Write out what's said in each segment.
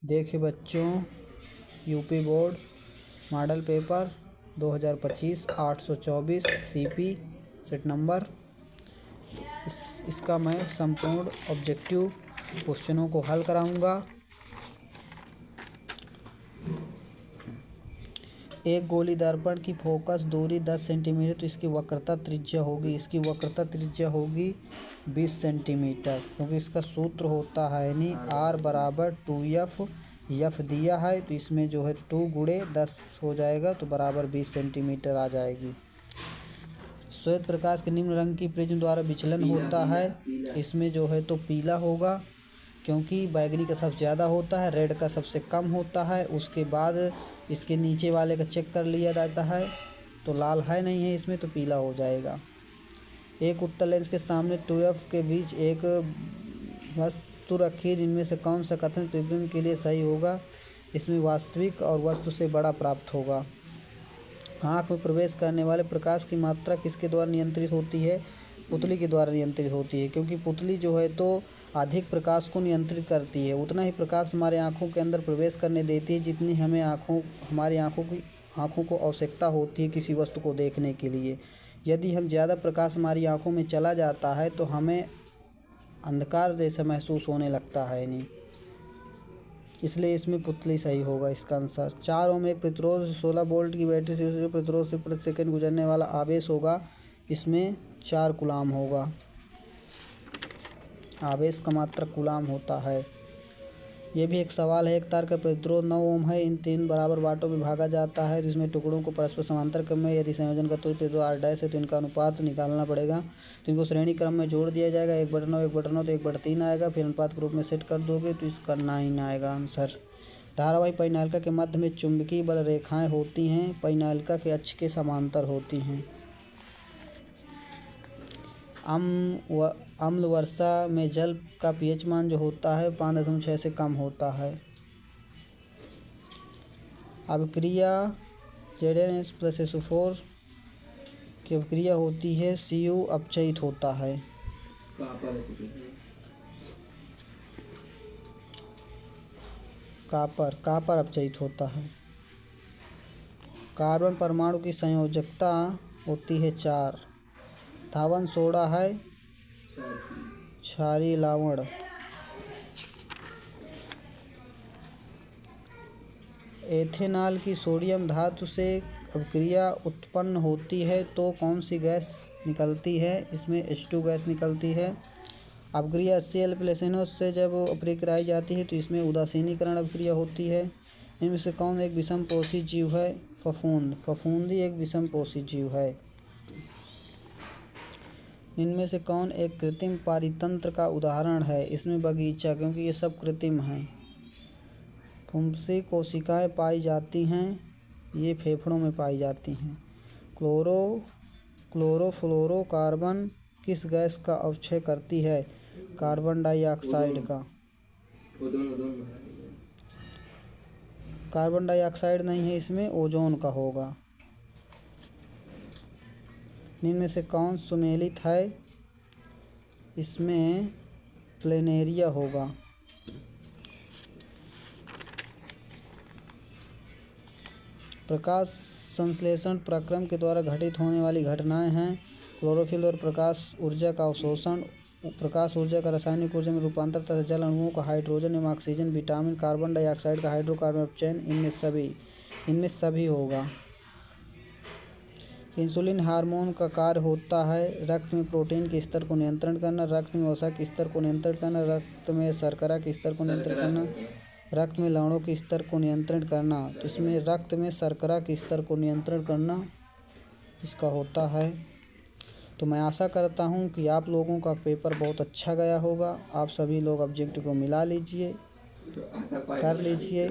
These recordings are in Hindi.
देखिए बच्चों, UP board model paper 2025 824 CP set number. इसका मैं संपूर्ण ऑब्जेक्टिव क्वेश्चनों को हल कराऊंगा। एक गोली दर्पण की फोकस दूरी 10 सेंटीमीटर तो इसकी वक्रता त्रिज्या होगी 20 सेंटीमीटर, क्योंकि इसका सूत्र होता है नहीं R बराबर 2F। F दिया है तो इसमें जो है 2 गुणे 10 हो जाएगा तो बराबर 20 सेंटीमीटर आ जाएगी। श्वेत प्रकाश के निम्न रंग की प्रिज्म द्वारा विचलन होता है। इसमें जो है तो पीला होगा, क्योंकि बैगनी का सबसे ज़्यादा होता है, रेड का सबसे कम होता है। उसके बाद इसके नीचे वाले का चेक कर लिया जाता है तो लाल है नहीं है इसमें, तो पीला हो जाएगा। एक उत्तल लेंस के सामने 2F के बीच एक वस्तु रखी, जिनमें से कौन सा कथन प्रिज्म के लिए सही होगा? इसमें वास्तविक और वस्तु से बड़ा प्राप्त होगा। आँख में प्रवेश करने वाले प्रकाश की मात्रा किसके द्वारा नियंत्रित होती है? पुतली के द्वारा नियंत्रित होती है, क्योंकि पुतली जो है तो अधिक प्रकाश को नियंत्रित करती है। उतना ही प्रकाश हमारे आँखों के अंदर प्रवेश करने देती है जितनी हमें हमारी आँखों को आवश्यकता होती है किसी वस्तु को देखने के लिए। यदि हम ज़्यादा प्रकाश हमारी आँखों में चला जाता है तो हमें अंधकार जैसा महसूस होने लगता है नहीं, इसलिए इसमें पुतली सही होगा इसका आंसर। 4 ओम एक प्रतिरोध 16 वोल्ट की बैटरी से प्रतिरोध से प्रति सेकंड गुजरने वाला आवेश होगा। इसमें 4 कूलाम होगा। आवेश का मात्रक कूलाम होता है। यह भी एक सवाल है। एक तार का प्रतिरोध 9 ओम है। इन 3 बराबर वाटों में भागा जाता है, जिसमें टुकड़ों को परस्पर समांतर क्रम में यदि संयोजन का तुल्य प्रतिरोध R डैश है तो इनका अनुपात निकालना पड़ेगा। तो इनको श्रेणी क्रम में जोड़ दिया जाएगा। 1/9 1/9 तो 1/3 आएगा। फिर अनुपात के रूप में सेट कर दोगे तो इसका 9 आएगा आंसर। धारावाही परिनालिका के मध्य में चुंबकीय बल रेखाएं होती हैं, परिनालिका के अक्ष के समांतर होती हैं। अम्ल वर्षा में जल का pH मान जो होता है 5.6 से कम होता है। अभिक्रिया ZnS+SO4 की अभिक्रिया होती है, Cu अपचयित होता है। कापर अपचयित होता है। कार्बन परमाणु की संयोजकता होती है 4। धावन सोडा है, क्षारीय लवण। एथेनॉल की सोडियम धातु से अभिक्रिया उत्पन्न होती है तो कौन सी गैस निकलती है? इसमें H2 गैस निकलती है। अभिक्रिया HCl+ से जब अभिक्रियाई जाती है तो इसमें उदासीनीकरण अभिक्रिया होती है। इनमें से कौन एक विषमपोषी जीव है? फफूंदी एक विषमपोषी जीव है। इनमें से कौन एक कृत्रिम पारितंत्र का उदाहरण है? इसमें बगीचा, क्योंकि ये सब कृत्रिम हैं। फुंसी कोशिकाएं पाई जाती हैं, ये फेफड़ों में पाई जाती हैं। क्लोरोफ्लोरोकार्बन किस गैस का अवक्षय करती है? कार्बन डाइऑक्साइड का। कार्बन डाइऑक्साइड नहीं है, इसमें ओजोन का होगा। इनमें से कौन सुमेलित है? इसमें प्लेनेरिया होगा। प्रकाश संश्लेषण प्रक्रम के द्वारा घटित होने वाली घटनाएं हैं क्लोरोफिल और प्रकाश ऊर्जा का अवशोषण, प्रकाश ऊर्जा का रासायनिक ऊर्जा में रूपांतर तथा जल अणुओं का हाइड्रोजन एवं ऑक्सीजन, विटामिन, कार्बन डाइऑक्साइड का हाइड्रोकार्बन अपचयन, इनमें सभी होगा। इंसुलिन हार्मोन का कार्य होता है रक्त में प्रोटीन के स्तर को नियंत्रण करना, रक्त में वसा के स्तर को नियंत्रण करना, रक्त में शर्करा के स्तर को नियंत्रण करना, रक्त में लवणों के स्तर को नियंत्रण करना। तो इसमें रक्त में शर्करा के स्तर को नियंत्रण करना इसका होता है। तो मैं आशा करता हूँ कि आप लोगों का पेपर बहुत अच्छा गया होगा। आप सभी लोग ऑब्जेक्टिव को मिला लीजिए, कर लीजिए।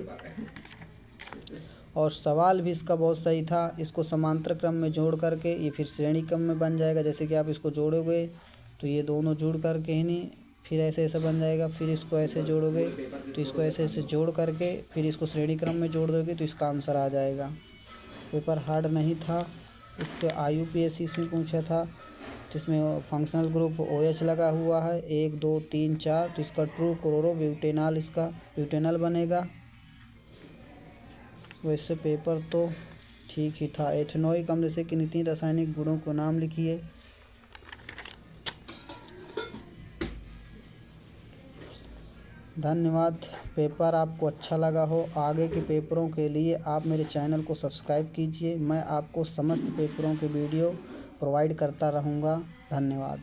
और सवाल भी इसका बहुत सही था। इसको समांतर क्रम में जोड़ करके ये फिर श्रेणी क्रम में बन जाएगा। जैसे कि आप इसको जोड़ोगे तो ये दोनों जुड़ करके ही नहीं, फिर ऐसे ऐसे बन जाएगा। फिर इसको ऐसे जोड़ोगे तो इसको ऐसे ऐसे जोड़ करके फिर इसको श्रेणी क्रम में जोड़ दोगे तो इसका आंसर आ जाएगा। पेपर हार्ड नहीं था। इसके IUPAC इसमें पूछा था, जिसमें फंक्शनल ग्रुप OH लगा हुआ है 1 2 3 4। तो इसका ट्रू क्लोरो ब्यूटेनॉल, इसका ब्यूटेनॉल बनेगा। वैसे पेपर तो ठीक ही था। एथेनॉइक अम्ल से किन 3 रासायनिक गुणों को नाम लिखिए। धन्यवाद। पेपर आपको अच्छा लगा हो, आगे के पेपरों के लिए आप मेरे चैनल को सब्सक्राइब कीजिए। मैं आपको समस्त पेपरों के वीडियो प्रोवाइड करता रहूँगा। धन्यवाद।